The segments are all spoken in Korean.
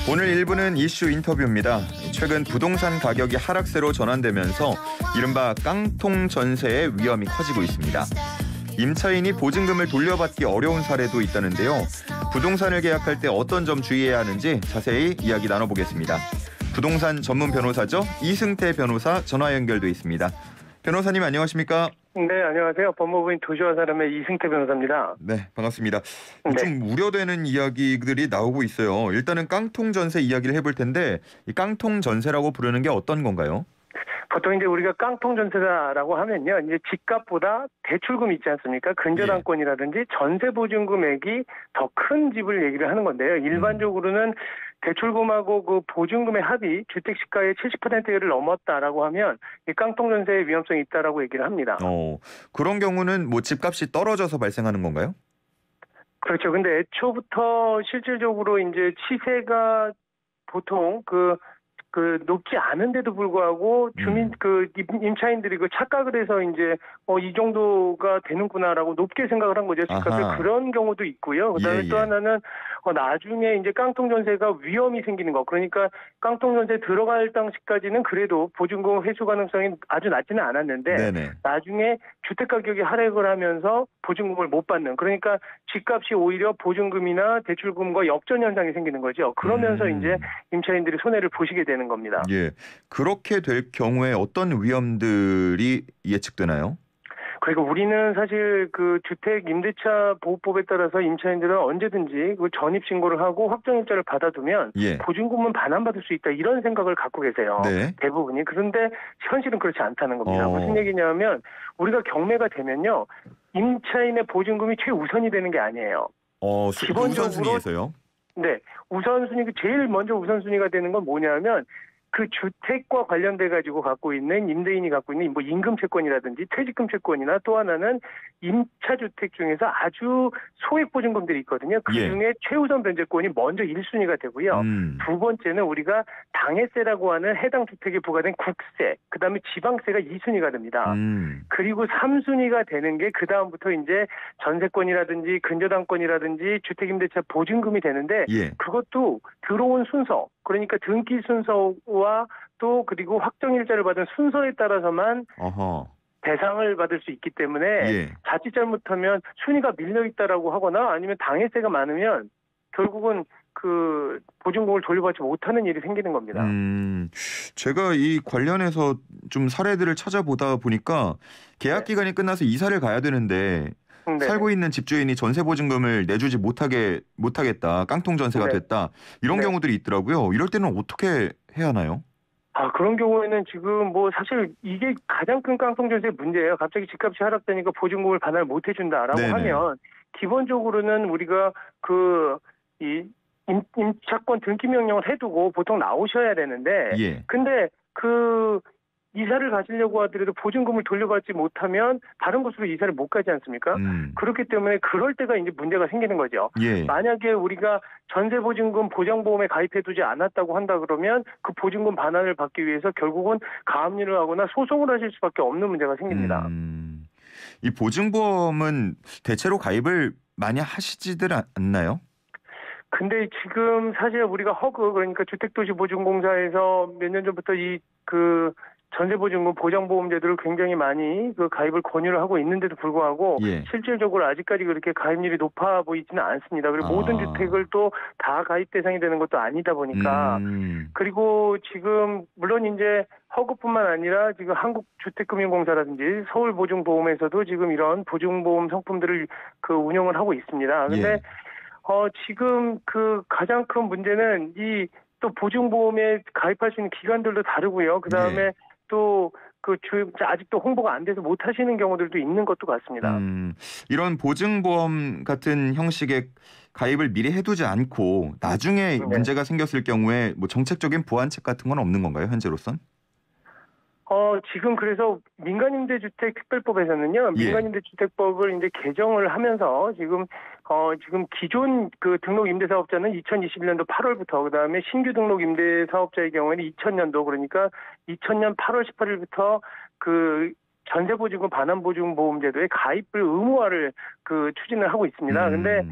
오늘 1부는 이슈 인터뷰입니다. 최근 부동산 가격이 하락세로 전환되면서 이른바 깡통 전세의 위험이 커지고 있습니다. 임차인이 보증금을 돌려받기 어려운 사례도 있다는데요. 부동산을 계약할 때 어떤 점 주의해야 하는지 자세히 이야기 나눠보겠습니다. 부동산 전문 변호사죠. 이승태 변호사 전화 연결돼 있습니다. 변호사님 안녕하십니까? 네, 안녕하세요. 법무부인 도시와 사람의 이승태 변호사입니다. 네, 반갑습니다. 네. 좀 우려되는 이야기들이 나오고 있어요. 일단은 깡통 전세 이야기를 해볼 텐데 이 깡통 전세라고 부르는 게 어떤 건가요? 보통 이제 우리가 깡통 전세다라고 하면요, 이제 집값보다 대출금 있지 않습니까? 근저당권이라든지 전세 보증금액이 더 큰 집을 얘기를 하는 건데요. 일반적으로는 대출금하고 그 보증금의 합이 주택 시가의 70%를 넘었다라고 하면 이 깡통 전세의 위험성이 있다라고 얘기를 합니다. 그런 경우는 뭐 집값이 떨어져서 발생하는 건가요? 그렇죠. 근데 애초부터 실질적으로 이제 시세가 보통 그 높지 않은데도 불구하고 주민 임차인들이 그 착각을 해서 이제 이 정도가 되는구나라고 높게 생각을 한 거죠. 집값을. 아하. 그런 경우도 있고요. 그다음에 또 하나는 나중에 이제 깡통 전세가 위험이 생기는 거. 그러니까 깡통 전세 들어갈 당시까지는 그래도 보증금 회수 가능성이 아주 낮지는 않았는데 네네. 나중에 주택 가격이 하락을 하면서 보증금을 못 받는. 그러니까 집값이 오히려 보증금이나 대출금과 역전 현상이 생기는 거죠. 그러면서 이제 임차인들이 손해를 보시게 되는 겁니다. 예, 그렇게 될 경우에 어떤 위험들이 예측되나요? 그리고 우리는 사실 그 주택 임대차 보호법에 따라서 임차인들은 언제든지 그 전입 신고를 하고 확정일자를 받아두면 예. 보증금은 반환받을 수 있다 이런 생각을 갖고 계세요. 네. 대부분이. 그런데 현실은 그렇지 않다는 겁니다. 무슨 얘기냐면 우리가 경매가 되면요, 임차인의 보증금이 최우선이 되는 게 아니에요. 기본적으로 우선순위에서요? 네, 우선순위 제일 먼저 우선순위가 되는 건 뭐냐면 그 주택과 관련돼 가지고 갖고 있는 임대인이 갖고 있는 뭐 임금 채권이라든지 퇴직금 채권이나 또 하나는 임차 주택 중에서 아주 소액 보증금들이 있거든요. 그 중에 최우선 변제권이 먼저 1순위가 되고요. 두 번째는 우리가 당해세라고 하는 해당 주택에 부과된 국세, 그다음에 지방세가 2순위가 됩니다. 그리고 3순위가 되는 게 그다음부터 이제 전세권이라든지 근저당권이라든지 주택임대차 보증금이 되는데 그것도 들어온 순서, 그러니까 등기 순서와 또 그리고 확정일자를 받은 순서에 따라서만 대상을 받을 수 있기 때문에 자칫 잘못하면 순위가 밀려있다라고 하거나 아니면 당해세가 많으면 결국은 그 보증금을 돌려받지 못하는 일이 생기는 겁니다. 제가 이 관련해서 좀 사례들을 찾아보다 보니까 계약 기간이 끝나서 이사를 가야 되는데 살고 있는 집주인이 전세 보증금을 내주지 못하겠다, 깡통 전세가 됐다, 이런 경우들이 있더라고요. 이럴 때는 어떻게 해야 하나요? 그런 경우에는 지금 뭐 사실 이게 가장 큰 깡통 전세의 문제예요. 갑자기 집값이 하락되니까 보증금을 반환을 못 해준다라고 하면 기본적으로는 우리가 임차권 등기 명령을 해두고 보통 나오셔야 되는데 근데 이사를 가시려고 하더라도 보증금을 돌려받지 못하면 다른 곳으로 이사를 못 가지 않습니까? 그렇기 때문에 그럴 때가 이제 문제가 생기는 거죠. 만약에 우리가 전세보증금 보장보험에 가입해두지 않았다고 한다 그러면 그 보증금 반환을 받기 위해서 결국은 가압류를 하거나 소송을 하실 수밖에 없는 문제가 생깁니다. 이 보증보험은 대체로 가입을 많이 하시지들 않나요? 근데 지금 사실 우리가 그러니까 주택도시보증공사에서 몇 년 전부터 전세보증금 보장보험제도를 굉장히 많이 가입을 권유를 하고 있는데도 불구하고 실질적으로 아직까지 그렇게 가입률이 높아 보이지는 않습니다. 그리고 모든 주택을 또 다 가입 대상이 되는 것도 아니다 보니까 그리고 지금 물론 이제 허그뿐만 아니라 지금 한국주택금융공사라든지 서울보증보험에서도 지금 이런 보증보험 상품들을 운영을 하고 있습니다. 근데 지금 가장 큰 문제는 또 보증보험에 가입할 수 있는 기간들도 다르고요. 그 다음에 또 아직도 홍보가 안 돼서 못 하시는 경우들도 있는 것도 같습니다. 이런 보증보험 같은 형식의 가입을 미리 해두지 않고 나중에 문제가 생겼을 경우에 뭐 정책적인 보완책 같은 건 없는 건가요, 현재로선? 지금 그래서 민간임대주택특별법에서는요, 민간임대주택법을 이제 개정을 하면서 지금 기존 등록 임대사업자는 2021년도 8월부터, 그 다음에 신규 등록 임대사업자의 경우에는 2000년도, 그러니까 2000년 8월 18일부터 전세보증금 반환보증보험제도에 가입을 의무화를 추진을 하고 있습니다. 근데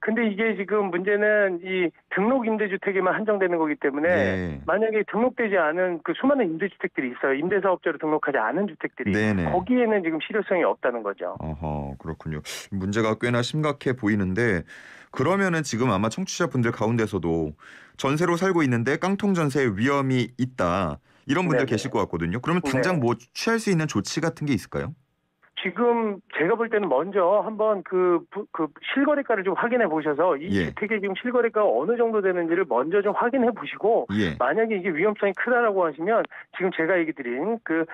근데 이게 지금 문제는 이 등록 임대주택에만 한정되는 거기 때문에 네. 만약에 등록되지 않은 그 수많은 임대주택들이 있어요. 임대사업자로 등록하지 않은 주택들이. 네네. 거기에는 지금 실효성이 없다는 거죠. 어허, 그렇군요. 문제가 꽤나 심각해 보이는데 그러면은 지금 아마 청취자분들 가운데서도 전세로 살고 있는데 깡통 전세의 위험이 있다. 이런 분들 네네. 계실 것 같거든요. 그러면 당장 네. 뭐 취할 수 있는 조치 같은 게 있을까요? 지금 제가 볼 때는 먼저 한번 그 실거래가를 좀 확인해 보셔서 이 예. 주택의 지금 실거래가가 어느 정도 되는지를 먼저 좀 확인해 보시고 예. 만약에 이게 위험성이 크다라고 하시면 지금 제가 얘기 드린 그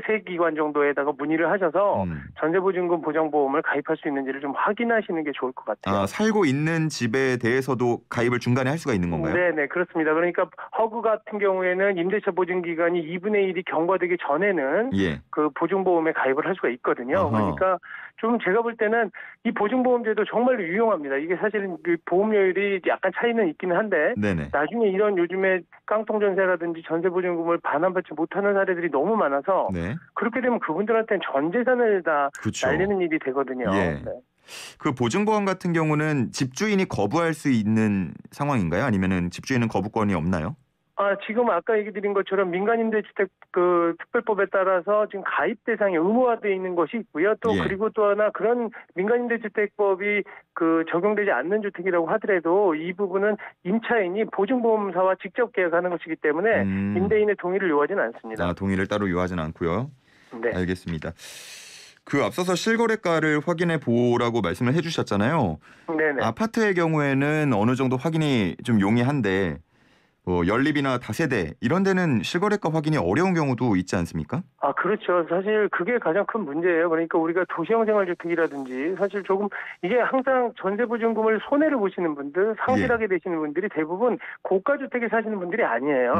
세 기관 정도에다가 문의를 하셔서 전세보증금 보장보험을 가입할 수 있는지를 좀 확인하시는 게 좋을 것 같아요. 아, 살고 있는 집에 대해서도 가입을 중간에 할 수가 있는 건가요? 네네, 그렇습니다. 그러니까 허그 같은 경우에는 임대차 보증 기간이 2분의 1이 경과되기 전에는 예. 그 보증보험에 가입을 할 수가 있거든요. 어허. 그러니까 좀 제가 볼 때는 이 보증보험제도 정말로 유용합니다. 이게 사실은 그 보험료율이 약간 차이는 있기는 한데 네네. 나중에 이런 요즘에 깡통 전세라든지 전세보증금을 반환받지 못하는 사례들이 너무 많아서 네. 그렇게 되면 그분들한테는 전 재산을 다 그렇죠. 날리는 일이 되거든요. 예. 네. 그 보증보험 같은 경우는 집주인이 거부할 수 있는 상황인가요? 아니면은 집주인은 거부권이 없나요? 지금 아까 얘기 드린 것처럼 민간임대주택 그 특별법에 따라서 지금 가입 대상이 의무화되어 있는 것이 있고요. 또 예. 그리고 또 하나 그런 민간임대주택법이 그 적용되지 않는 주택이라고 하더라도 이 부분은 임차인이 보증보험사와 직접 계약하는 것이기 때문에 임대인의 동의를 요하지는 않습니다. 아, 동의를 따로 요하진 않고요. 네. 알겠습니다. 그 앞서서 실거래가를 확인해 보라고 말씀을 해주셨잖아요. 네네. 아파트의 경우에는 어느 정도 확인이 좀 용이한데 뭐 연립이나 다세대 이런 데는 실거래가 확인이 어려운 경우도 있지 않습니까? 그렇죠. 사실 그게 가장 큰 문제예요. 그러니까 우리가 도시형 생활주택이라든지 사실 조금 이게 항상 전세보증금을 손해를 보시는 분들, 상실하게 되시는 분들이 대부분 고가주택에 사시는 분들이 아니에요.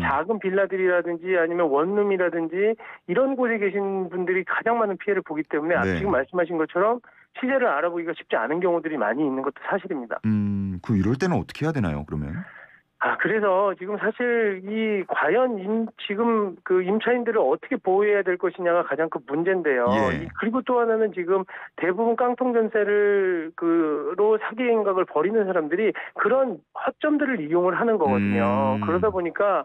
작은 빌라들이라든지 아니면 원룸이라든지 이런 곳에 계신 분들이 가장 많은 피해를 보기 때문에 네. 지금 말씀하신 것처럼 시세를 알아보기가 쉽지 않은 경우들이 많이 있는 것도 사실입니다. 그 이럴 때는 어떻게 해야 되나요, 그러면? 그래서 지금 사실 과연 지금 그 임차인들을 어떻게 보호해야 될 것이냐가 가장 큰 문제인데요. 예. 그리고 또 하나는 지금 대부분 깡통 전세를 로 사기 행각을 벌이는 사람들이 그런 허점들을 이용을 하는 거거든요. 그러다 보니까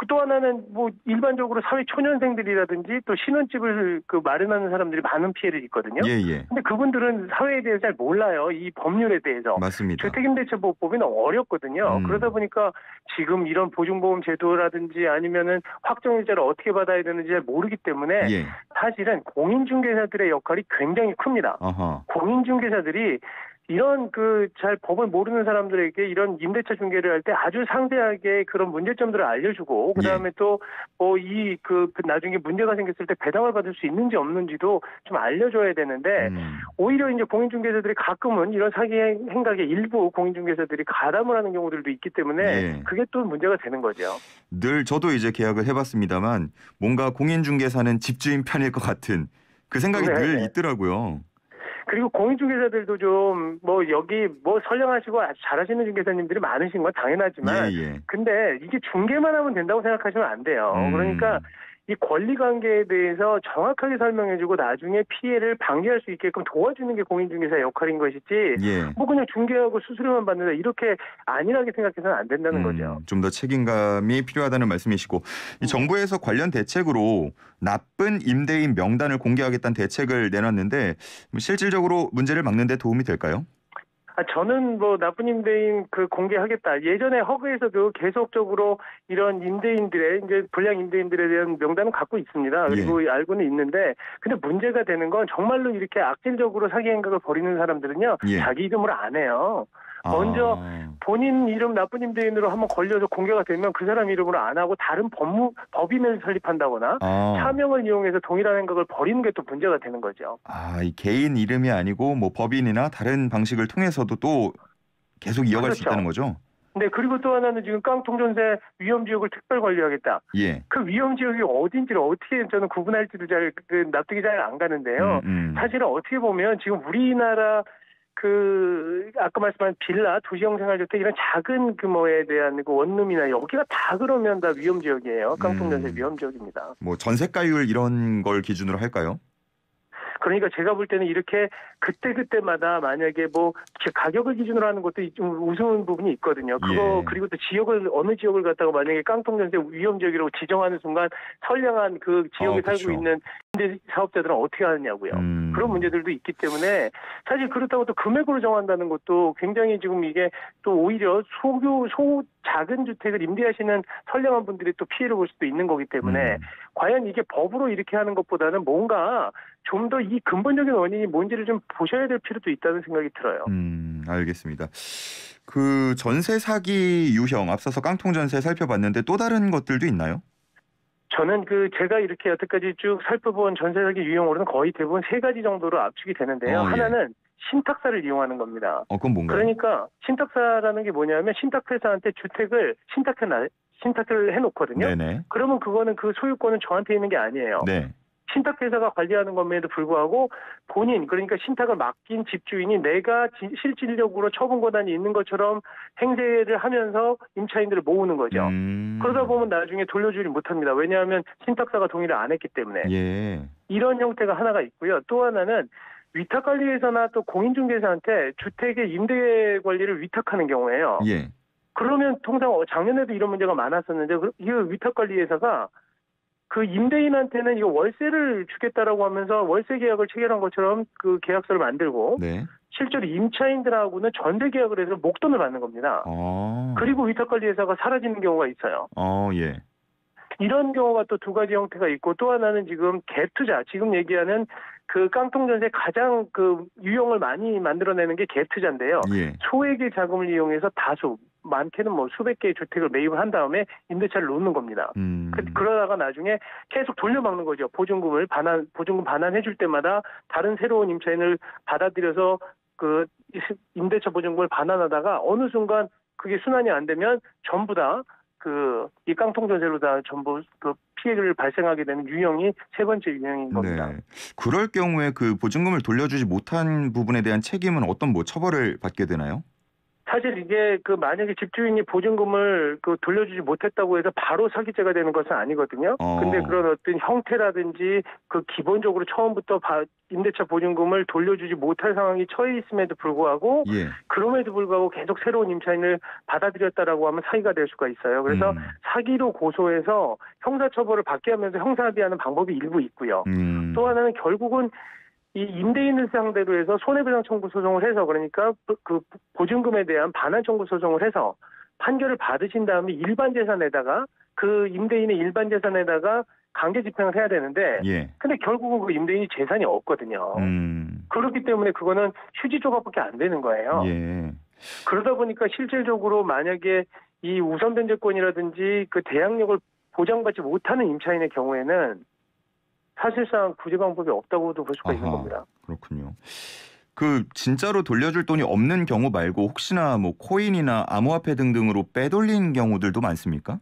또 하나는 뭐 일반적으로 사회 초년생들이라든지 또 신혼집을 마련하는 사람들이 많은 피해를 입거든요. 예. 근데 그분들은 사회에 대해서 잘 몰라요. 이 법률에 대해서. 맞습니다. 주택임대차보호법이 너무 어렵거든요. 그러다 보니까 지금 이런 보증보험 제도라든지 아니면은 확정일자를 어떻게 받아야 되는지 잘 모르기 때문에 예. 사실은 공인중개사들의 역할이 굉장히 큽니다. 어허. 공인중개사들이 이런 잘 법을 모르는 사람들에게 이런 임대차 중개를 할 때 아주 상세하게 그런 문제점들을 알려주고 그다음에 또 나중에 문제가 생겼을 때 배당을 받을 수 있는지 없는지도 좀 알려줘야 되는데 오히려 이제 공인중개사들이 가끔은 이런 사기 행각의 일부 공인중개사들이 가담을 하는 경우들도 있기 때문에 그게 또 문제가 되는 거죠. 늘 저도 이제 계약을 해봤습니다만 뭔가 공인중개사는 집주인 편일 것 같은 그 생각이 늘 있더라고요. 그리고 공인중개사들도 좀 여기 선량하시고 아주 잘하시는 중개사님들이 많으신 건 당연하지만 근데 이게 중개만 하면 된다고 생각하시면 안 돼요. 그러니까 이 권리관계에 대해서 정확하게 설명해주고 나중에 피해를 방지할 수 있게끔 도와주는 게 공인중개사의 역할인 것이지 그냥 중개하고 수수료만 받는다 이렇게 안일하게 생각해서는 안 된다는 거죠. 좀 더 책임감이 필요하다는 말씀이시고 이 정부에서 관련 대책으로 나쁜 임대인 명단을 공개하겠다는 대책을 내놨는데 실질적으로 문제를 막는 데 도움이 될까요? 저는 나쁜 임대인 공개하겠다. 예전에 허그에서도 계속적으로 이런 임대인들의 이제 불량 임대인들에 대한 명단은 갖고 있습니다. 그리고 알고는 있는데 근데 문제가 되는 건 정말로 이렇게 악질적으로 사기 행각을 벌이는 사람들은요. 자기 이름으로 안 해요. 먼저 본인 이름 나쁜 임대인으로 한번 걸려서 공개가 되면 그 사람 이름으로 안 하고 다른 법인을 설립한다거나 차명을 이용해서 동일한 행각을 벌이는 게 또 문제가 되는 거죠. 이 개인 이름이 아니고 법인이나 다른 방식을 통해서도 또 계속 이어갈 수 있다는 거죠? 네, 그리고 또 하나는 지금 깡통전세 위험지역을 특별 관리하겠다. 그 위험지역이 어딘지를 어떻게 저는 구분할지도 잘 납득이 잘 안 가는데요. 사실은 어떻게 보면 지금 우리나라 아까 말씀한 빌라, 도시형 생활주택 이런 작은 규모에 대한 원룸이나 여기가 다 그러면 다 위험지역이에요. 깡통전세 위험지역입니다. 전세가율 이런 걸 기준으로 할까요? 그러니까 제가 볼 때는 이렇게 그때마다 만약에 뭐 가격을 기준으로 하는 것도 좀 우스운 부분이 있거든요. 그거 그리고 또 어느 지역을 갖다가 만약에 깡통전세 위험 지역이라고 지정하는 순간 선량한 그 지역에 살고 그렇죠. 있는 임대 사업자들은 어떻게 하느냐고요. 그런 문제들도 있기 때문에 사실 그렇다고 또 금액으로 정한다는 것도 굉장히 지금 이게 또 오히려 작은 주택을 임대하시는 선량한 분들이 또 피해를 볼 수도 있는 거기 때문에 과연 이게 법으로 이렇게 하는 것보다는 뭔가 좀 더 이 근본적인 원인이 뭔지를 좀 보셔야 될 필요도 있다는 생각이 들어요. 알겠습니다. 그 전세 사기 유형 앞서서 깡통 전세 살펴봤는데 또 다른 것들도 있나요? 저는 제가 이렇게 여태까지 쭉 살펴본 전세 사기 유형으로는 거의 대부분 3가지 정도로 압축이 되는데요. 하나는 신탁사를 이용하는 겁니다. 그건 뭔가요? 그러니까 신탁사라는 게 뭐냐면 신탁회사한테 주택을 신탁을 해놓거든요. 네네. 그러면 그거는 그 소유권은 저한테 있는 게 아니에요. 네. 신탁회사가 관리하는 것에도 불구하고 본인 그러니까 신탁을 맡긴 집주인이 내가 실질적으로 처분 권한이 있는 것처럼 행세를 하면서 임차인들을 모으는 거죠. 그러다 보면 나중에 돌려주지 못합니다. 왜냐하면 신탁사가 동의를 안 했기 때문에. 예. 이런 형태가 하나가 있고요. 또 하나는 위탁관리회사나 또 공인중개사한테 주택의 임대 관리를 위탁하는 경우에요. 예. 그러면 통상 작년에도 이런 문제가 많았었는데 이 위탁관리회사가 그 임대인한테는 이거 월세를 주겠다라고 하면서 월세 계약을 체결한 것처럼 그 계약서를 만들고 네. 실제로 임차인들하고는 전세 계약을 해서 목돈을 받는 겁니다. 그리고 위탁관리회사가 사라지는 경우가 있어요. 예. 이런 경우가 또 2가지 형태가 있고 또 하나는 지금 갭투자, 지금 얘기하는 그 깡통전세 가장 그 유형을 많이 만들어내는 게 갭투자인데요. 예. 소액의 자금을 이용해서 다수, 많게는 뭐 수백 개의 주택을 매입을 한 다음에 임대차를 놓는 겁니다. 그러다가 나중에 계속 돌려막는 거죠. 보증금 반환해 줄 때마다 다른 새로운 임차인을 받아들여서 그 임대차 보증금을 반환하다가 어느 순간 그게 순환이 안 되면 전부 다 이 깡통전세로 다 전부 그 피해를 발생하게 되는 유형이 3번째 유형인 겁니다. 네. 그럴 경우에 그 보증금을 돌려주지 못한 부분에 대한 책임은 어떤 처벌을 받게 되나요? 사실 이게 만약에 집주인이 보증금을 돌려주지 못했다고 해서 바로 사기죄가 되는 것은 아니거든요. 근데 그런 어떤 형태라든지 기본적으로 처음부터 임대차 보증금을 돌려주지 못할 상황이 처해 있음에도 불구하고 그럼에도 불구하고 계속 새로운 임차인을 받아들였다라고 하면 사기가 될 수가 있어요. 그래서 사기로 고소해서 형사처벌을 받게 하면서 형사합의하는 방법이 일부 있고요. 또 하나는 결국은 이 임대인을 상대로 해서 손해배상 청구 소송을 해서 그러니까 그 보증금에 대한 반환 청구 소송을 해서 판결을 받으신 다음에 일반 재산에다가 그 임대인의 일반 재산에다가 강제 집행을 해야 되는데 근데 결국은 그 임대인이 재산이 없거든요. 그렇기 때문에 그거는 휴지 조각밖에 안 되는 거예요. 그러다 보니까 실질적으로 만약에 이 우선 변제권이라든지 그 대항력을 보장받지 못하는 임차인의 경우에는 사실상 구제 방법이 없다고도 볼 수가 있는 겁니다. 그렇군요. 진짜로 돌려줄 돈이 없는 경우 말고 혹시나 코인이나 암호화폐 등등으로 빼돌린 경우들도 많습니까?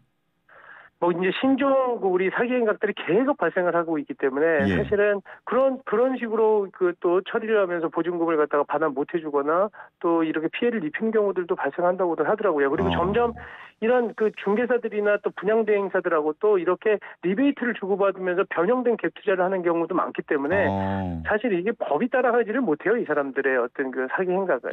이제 신종 우리 사기 행각들이 계속 발생을 하고 있기 때문에 사실은 그런 식으로 또 처리를 하면서 보증금을 갖다가 반환 못 해주거나 또 이렇게 피해를 입힌 경우들도 발생한다고들 하더라고요. 그리고 점점 이런 중개사들이나 또 분양대행사들하고 또 이렇게 리베이트를 주고받으면서 변형된 갭 투자를 하는 경우도 많기 때문에 사실 이게 법이 따라가지를 못해요. 이 사람들의 어떤 사기 행각을.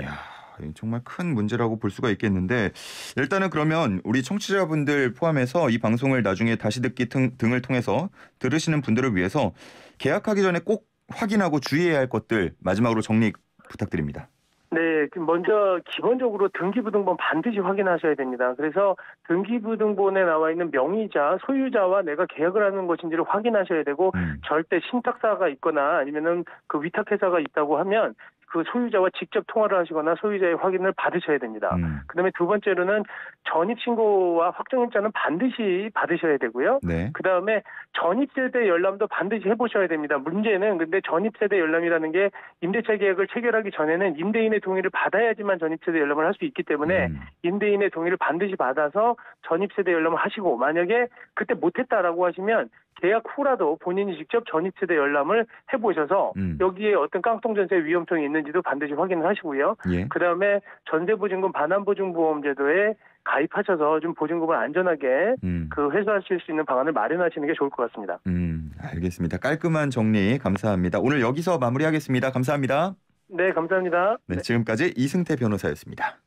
정말 큰 문제라고 볼 수가 있겠는데 일단은 그러면 우리 청취자분들 포함해서 이 방송을 나중에 다시 듣기 등을 통해서 들으시는 분들을 위해서 계약하기 전에 꼭 확인하고 주의해야 할 것들 마지막으로 정리 부탁드립니다. 네, 먼저 기본적으로 등기부등본 반드시 확인하셔야 됩니다. 그래서 등기부등본에 나와 있는 명의자, 소유자와 내가 계약을 하는 것인지를 확인하셔야 되고 절대 신탁사가 있거나 아니면은 위탁회사가 있다고 하면 그 소유자와 직접 통화를 하시거나 소유자의 확인을 받으셔야 됩니다. 그다음에 2번째로는 전입신고와 확정입자는 반드시 받으셔야 되고요. 그다음에 전입세대 열람도 반드시 해보셔야 됩니다. 문제는 근데 전입세대 열람이라는 게 임대차 계약을 체결하기 전에는 임대인의 동의를 받아야지만 전입세대 열람을 할 수 있기 때문에 임대인의 동의를 반드시 받아서 전입세대 열람을 하시고 만약에 그때 못했다라고 하시면 계약 후라도 본인이 직접 전입세대 열람을 해보셔서 여기에 어떤 깡통전세 위험성이 있는지도 반드시 확인을 하시고요. 예. 그다음에 전세보증금 반환보증보험제도에 가입하셔서 좀 보증금을 안전하게 회수하실 수 있는 방안을 마련하시는 게 좋을 것 같습니다. 알겠습니다. 깔끔한 정리 감사합니다. 오늘 여기서 마무리하겠습니다. 감사합니다. 네, 감사합니다. 네, 지금까지 이승태 변호사였습니다.